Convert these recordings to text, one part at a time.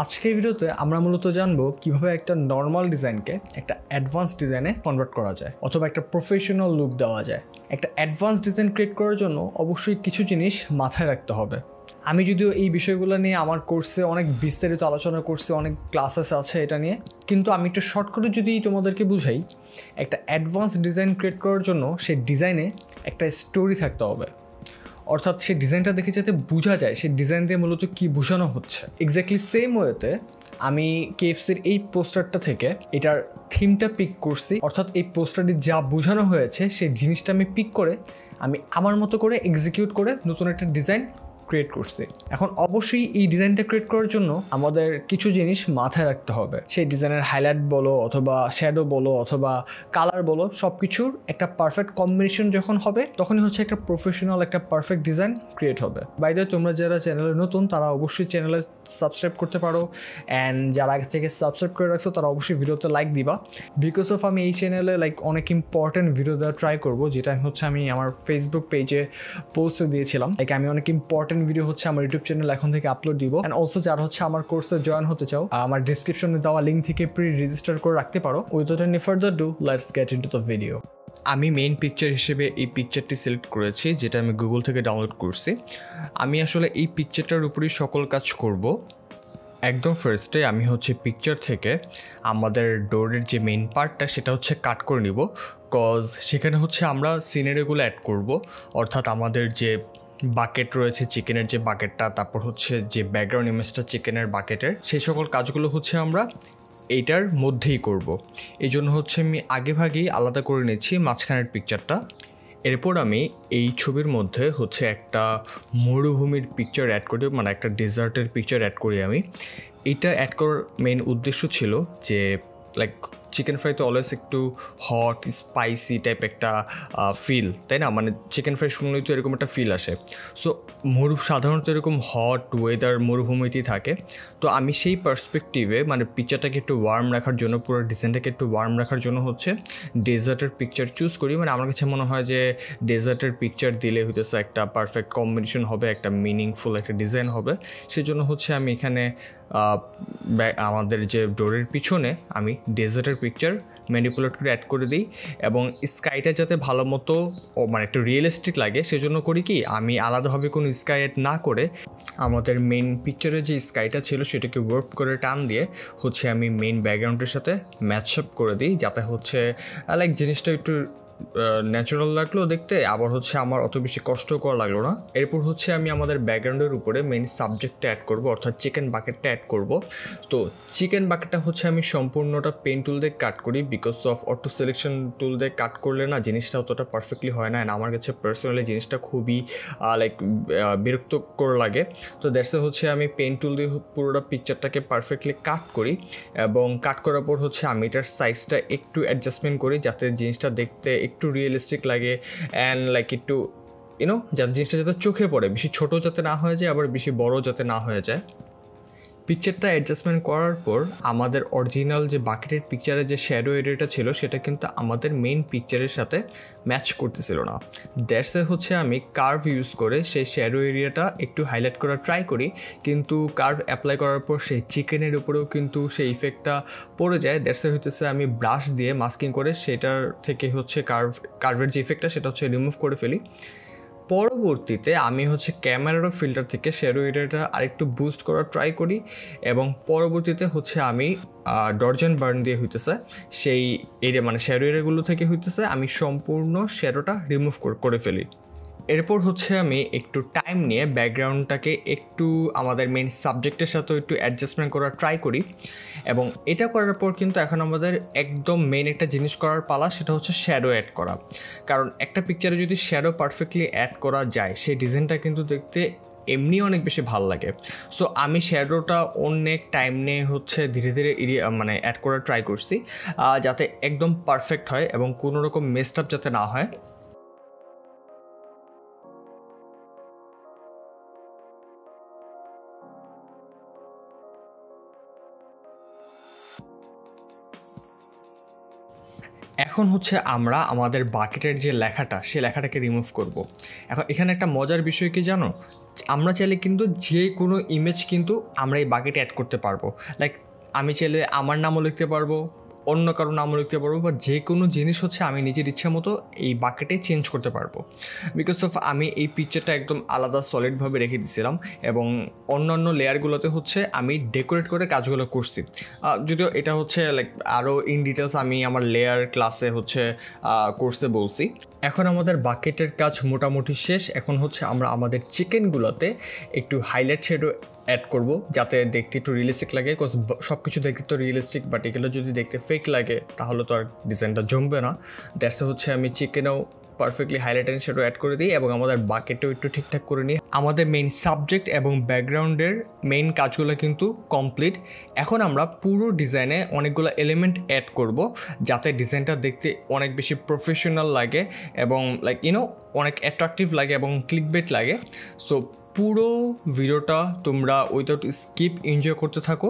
আজকের ভিডিওতে আমরা মূলত জানবো কিভাবে একটা নর্মাল ডিজাইনকে একটা অ্যাডভান্স ডিজাইনে কনভার্ট করা যায় অথবা একটা প্রফেশনাল লুক দেওয়া যায়। একটা অ্যাডভান্স ডিজাইন ক্রিয়েট করার জন্য অবশ্যই কিছু জিনিস মাথায় রাখতে হবে। আমি যদিও এই বিষয়গুলো নিয়ে আমার কোর্সে অনেক বিস্তারিত আলোচনা করছি, অনেক ক্লাসেস আছে এটা নিয়ে, কিন্তু আমি একটু শর্ট করে যদি তোমাদেরকে বুঝাই, একটা অ্যাডভান্স ডিজাইন ক্রিয়েট করার জন্য সেই ডিজাইনে একটা স্টোরি থাকতে হবে। অর্থাৎ সেই ডিজাইনটা দেখে যাতে বোঝা যায় সেই ডিজাইন দিয়ে মূলত কী বোঝানো হচ্ছে। এক্স্যাক্টলি সেম ওয়েতে আমি কেএফসির এই পোস্টারটা থেকে এটার থিমটা পিক করছি, অর্থাৎ এই পোস্টারটি যা বোঝানো হয়েছে সেই জিনিসটা আমি পিক করে আমি আমার মতো করে এক্সিকিউট করে নতুন একটা ডিজাইন ক্রিয়েট করছি। এখন অবশ্যই এই ডিজাইনটা ক্রিয়েট করার জন্য আমাদের কিছু জিনিস মাথায় রাখতে হবে। সেই ডিজাইনের হাইলাইট বলো অথবা শ্যাডো বলো অথবা কালার বলো, সব কিছুর একটা পারফেক্ট কম্বিনেশন যখন হবে তখনই হচ্ছে একটা প্রফেশনাল একটা পারফেক্ট ডিজাইন ক্রিয়েট হবে। বাই দ্য ওয়ে, তোমরা যারা চ্যানেলে নতুন তারা অবশ্যই চ্যানেলে সাবস্ক্রাইব করতে পারো, অ্যান্ড যারা আগে থেকে সাবস্ক্রাইব করে রাখছো তারা অবশ্যই ভিডিওতে লাইক দিবা। বিকজ অফ আমি এই চ্যানেলে অনেক ইম্পর্টেন্ট ভিডিও দেওয়া ট্রাই করবো, যেটা হচ্ছে আমি আমার ফেসবুক পেজে পোস্টে দিয়েছিলাম। আমি অনেক ইম্পর্টেন্ট ভিডিও হচ্ছে আমার ইউটিউব চ্যানেল এখন থেকে আপলোড দিব। অ্যান্ড অলসো যারা হচ্ছে আমার কোর্সে জয়েন হতে চাও, আমার ডিসক্রিপশনে দেওয়া লিঙ্ক থেকে প্রি রেজিস্টার করে রাখতে পারো। Without any further do, let's get into the video. আমি মেইন পিকচার হিসেবে এই পিকচারটি সিলেক্ট করেছি, যেটা আমি গুগল থেকে ডাউনলোড করছি। আমি আসলে এই পিকচারটার উপরেই সকল কাজ করব। একদম ফার্স্টে আমি হচ্ছে পিকচার থেকে আমাদের ডোরের যে মেইন পার্টটা সেটা হচ্ছে কাট করে নিব, কজ সেখানে হচ্ছে আমরা সিনারিগুলো অ্যাড করব। অর্থাৎ আমাদের যে বাকেট রয়েছে, চিকেনের যে বাকেটটা, তারপর হচ্ছে যে ব্যাকগ্রাউন্ড ইমেজটা চিকেনের বাকেটের, সেই সকল কাজগুলো হচ্ছে আমরা এইটার মধ্যেই করব। এই জন্য হচ্ছে আমি আগেভাগেই আলাদা করে নিচ্ছি মাঝখানের পিকচারটা। এরপর আমি এই ছবির মধ্যে হচ্ছে একটা মরুভূমির পিকচার অ্যাড করি, মানে একটা ডেজার্টের পিকচার অ্যাড করি আমি। এটা অ্যাড করার মেইন উদ্দেশ্য ছিল যে চিকেন ফ্রাই তো অলওয়েজ একটু হট স্পাইসি টাইপ একটা ফিল, তাই না? মানে চিকেন ফ্রাই শুনলেই তো এরকম একটা ফিল আসে। সো সাধারণত এরকম হট ওয়েদার মরুভূমিতেই থাকে। তো আমি সেই পার্সপেক্টিভে মানে পিকচারটাকে একটু ওয়ার্ম রাখার জন্য, পুরো ডিজাইনটাকে একটু ওয়ার্ম রাখার জন্য হচ্ছে ডেজার্টের পিকচার চুজ করি। মানে আমার কাছে মনে হয় যে ডেজার্টের পিকচার দিলে হইতেছে একটা পারফেক্ট কম্বিনেশন হবে, একটা মিনিংফুল একটা ডিজাইন হবে। সেজন্য হচ্ছে আমি এখানে আমাদের যে ডোরের পিছনে আমি ডেজার্টের পিকচার ম্যানিপুলেট করে অ্যাড করে দিই, এবং স্কাইটা যাতে ভালো মতো মানে একটু রিয়েলিস্টিক লাগে সেজন্য করি কি, আমি আলাদাভাবে কোনো স্কাই অ্যাড না করে আমাদের মেন পিকচারে যে স্কাইটা ছিল সেটাকে ওয়ার্প করে টান দিয়ে হচ্ছে আমি মেন ব্যাকগ্রাউন্ডের সাথে ম্যাচ আপ করে দিই, যাতে হচ্ছে জিনিসটা একটু ন্যাচারাল লাগলো দেখতে, আবার হচ্ছে আমার অত বেশি কষ্ট করা লাগলো না। এরপর হচ্ছে আমি আমাদের ব্যাকগ্রাউন্ডের উপরে মেইন সাবজেক্টটা অ্যাড করব, অর্থাৎ চিকেন বাকেটটা অ্যাড করব। তো চিকেন বাকেটটা হচ্ছে আমি সম্পূর্ণটা পেন টুল দিয়ে কাট করি, because of auto selection tool দিয়ে কাট করলে না জিনিসটা অতটা পারফেক্টলি হয় না, অ্যান্ড আমার কাছে পার্সোনালি জিনিসটা খুবই বিরক্তকর লাগে। তো দ্যাটস হচ্ছে আমি পেন টুল দিয়ে পুরোটা পিকচারটাকে পারফেক্টলি কাট করি, এবং কাট করার পর হচ্ছে আমি এটার সাইজটা একটু অ্যাডজাস্টমেন্ট করি যাতে জিনিসটা দেখতে একটু রিয়েলিস্টিক লাগে, অ্যান্ড একটু যাতে জিনিসটা যাতে চোখে পড়ে, বেশি ছোট যাতে না হয়ে যায়, আবার বেশি বড় যাতে না হয়ে যায়। পিকচারটা অ্যাডজাস্টমেন্ট করার পর আমাদের অরিজিনাল যে বাকেটের পিকচারের যে শ্যাডো এরিয়াটা ছিল সেটা কিন্তু আমাদের মেইন পিকচারের সাথে ম্যাচ করতেছিল না। দ্যাটস হচ্ছে আমি কার্ভ ইউজ করে সেই শ্যাডো এরিয়াটা একটু হাইলাইট করার ট্রাই করি, কিন্তু কার্ভ অ্যাপ্লাই করার পর সেই চিকেনের উপরেও কিন্তু সেই ইফেক্টটা পড়ে যায়। দ্যাটস হইতেছে আমি ব্রাশ দিয়ে মাস্কিং করে সেটার থেকে হচ্ছে কার্ভের যে ইফেক্টটা সেটা হচ্ছে রিমুভ করে ফেলি। পরবর্তীতে আমি হচ্ছে ক্যামেরারও ফিল্টার থেকে শ্যাডো এরিয়াটা আরেকটু বুস্ট করার ট্রাই করি, এবং পরবর্তীতে হচ্ছে আমি ডর্জন বার্ন দিয়ে হইতেছে সেই এরিয়া মানে শ্যাডো এরিয়াগুলো থেকে হইতেছে আমি সম্পূর্ণ শ্যাডোটা রিমুভ করে ফেলি। এরপর হচ্ছে আমি একটু টাইম নিয়ে ব্যাকগ্রাউন্ডটাকে একটু আমাদের মেইন সাবজেক্টের সাথেও একটু অ্যাডজাস্টমেন্ট করার ট্রাই করি, এবং এটা করার পর কিন্তু এখন আমাদের একদম মেইন একটা জিনিস করার পালা, সেটা হচ্ছে শ্যাডো অ্যাড করা। কারণ একটা পিকচারে যদি শ্যাডো পারফেক্টলি অ্যাড করা যায় সেই ডিজাইনটা কিন্তু দেখতে এমনি অনেক বেশি ভালো লাগে। সো আমি শ্যাডোটা অনেক টাইম নিয়ে হচ্ছে ধীরে ধীরে অ্যাড করার ট্রাই করছি, যাতে একদম পারফেক্ট হয় এবং কোনো রকম মেসড আপ যাতে না হয়। এখন হচ্ছে আমরা আমাদের বাকেটের যে লেখাটা সে লেখাটাকে রিমুভ করব। এখন এখানে একটা মজার বিষয় কি জানো, আমরা চাইলে কিন্তু যে কোনো ইমেজ কিন্তু আমরা এই বাকেটে অ্যাড করতে পারবো। লাইক আমি চাইলে আমার নামও লিখতে পারবো, অন্য কারো নামও লিখতে পারবো, বা যে কোনো জিনিস হচ্ছে আমি নিজের ইচ্ছা মতো এই বাকেটে চেঞ্জ করতে পারবো। বিকজ অফ আমি এই পিকচারটা একদম আলাদা সলিডভাবে রেখে দিয়েছিলাম এবং অন্যান্য লেয়ারগুলোতে হচ্ছে আমি ডেকোরেট করে কাজগুলো করছি। যদিও এটা হচ্ছে লাইক আরও ইন ডিটেলস আমি আমার লেয়ার ক্লাসে হচ্ছে কোর্সে বলছি। এখন আমাদের বাকেটের কাজ মোটামুটি শেষ। এখন হচ্ছে আমরা আমাদের চিকেনগুলোতে একটু হাইলাইট শেডও অ্যাড করব যাতে দেখতে একটু রিয়েলিস্টিক লাগে। বিকজ সব কিছু দেখতে তো রিয়েলিস্টিক, বাট এগুলো যদি দেখতে ফেক লাগে তাহলে তো আর ডিজাইনটা জমবে না। দ্যাটস হচ্ছে আমি চিকেনেও perfectly highlight and shadow add করে দিই এবং আমাদের বাকেটও একটু ঠিকঠাক করে নিই। আমাদের মেইন সাবজেক্ট এবং ব্যাকগ্রাউন্ডের মেইন কাজগুলো কিন্তু কমপ্লিট। এখন আমরা পুরো ডিজাইনে অনেকগুলো এলিমেন্ট অ্যাড করব যাতে ডিজাইনটা দেখতে অনেক বেশি প্রফেশনাল লাগে এবং লাইক অনেক অ্যাট্রাকটিভ লাগে এবং ক্লিকবেট লাগে। সো পুরো ভিডিওটা তোমরা উইদাউট স্কিপ এনজয় করতে থাকো।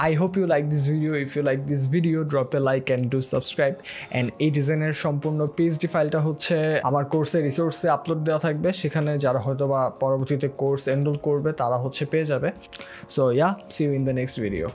I hope you like this video. If you like this video, drop a like and do subscribe. And এই ডিজাইনের সম্পূর্ণ পিএইচডি ফাইলটা হচ্ছে আমার কোর্সের রিসোর্সে আপলোড দেওয়া থাকবে, সেখানে যারা হয়তো বা পরবর্তীতে কোর্স এনরোল করবে তারা হচ্ছে পেয়ে যাবে। So yeah, see you in the next video.